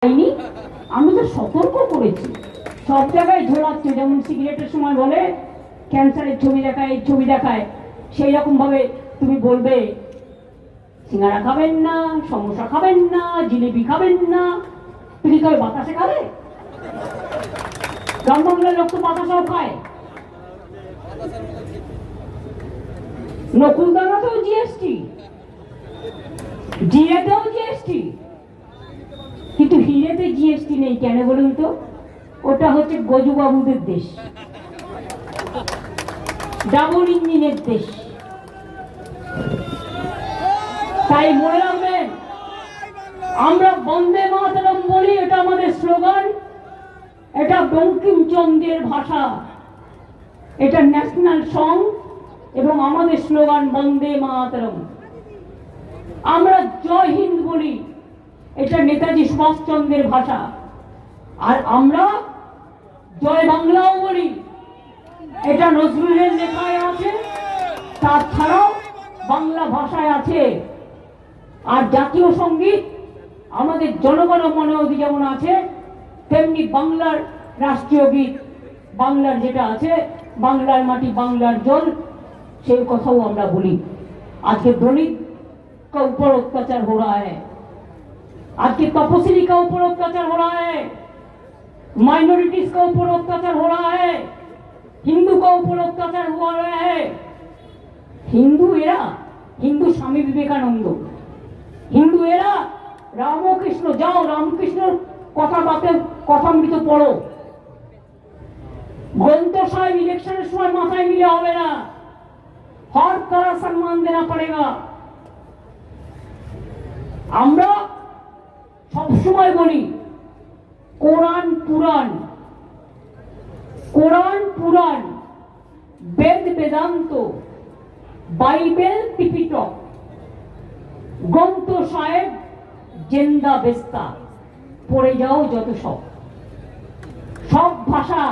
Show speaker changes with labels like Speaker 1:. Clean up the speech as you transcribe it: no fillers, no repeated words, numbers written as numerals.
Speaker 1: হয়নি। আমি তো সতর্ক করেছি, সব জায়গায় ঝোলাচ্ছে, যেমন সিগারেটের সময় বলে ক্যান্সারের ছবি দেখায়, এই ছবি দেখায়, সেই রকম ভাবে তুমি বলবে সিঙ্গারা খাবেন না, সমোসা খাবেন না, জিলিপি খাবেন না, তুমি খাবে বাতাসে খাবে? গ্রামবাংলার লোক তো বাতাসাও খায়। নকুলদানাতেও জিএসটি, জিরেতেও জিএসটি, কিন্তু হিরেতে জিএসটি নেই কেন বলুন তো? ওটা হচ্ছে গজুবাবুদের দেশ, ডাবল ইঞ্জিনের দেশ। তাই মনে রাখবেন, আমরা বন্দে মাতরম বলি, এটা আমাদের স্লোগান, এটা বঙ্কিমচন্দ্রের ভাষা, এটা ন্যাশনাল সং এবং আমাদের স্লোগান বন্দে মাতরম। আমরা জয় হিন্দ বলি, এটা নেতাজি সুভাষচন্দ্রের ভাষা। আর আমরা জয় বাংলাও বলি, এটা নজরুলের লেখায় আছে, তাছাড়াও বাংলা ভাষায় আছে। আর জাতীয় সঙ্গীত আমাদের জনগণ মনে অধি যেমন আছে, তেমনি বাংলার রাষ্ট্রীয় গীত বাংলার যেটা আছে, বাংলার মাটি বাংলার জল, সেই কথাও আমরা বলি। আজকে দলিত का ऊपर अत्याचार हो रहा है, आज के तपस्वी का ऊपर अत्याचार हो रहा है, माइनॉरिटीज का ऊपर अत्याचार हो रहा है, हिंदू का ऊपर अत्याचार हुआ है। हिंदू एरा, हिंदू स्वामी विवेकानंद, हिंदू एरा रामकृष्ण, जाओ रामकृष्ण कथा बाते कथामृत पढ़ो, ग्रंथ साहेब इलेक्शन समय माथाय मिले होबे ना, हर तरह सम्मान देना पड़ेगा। আমরা সবসময় বলি কোরআন পুরাণ, কোরআন পুরাণ, বেদ বেদান্ত, বাইবেল ত্রিপিটক, গ্রন্থ সাহেব জেন্দা বেস্তা, পড়ে যাও যত সব ভাষা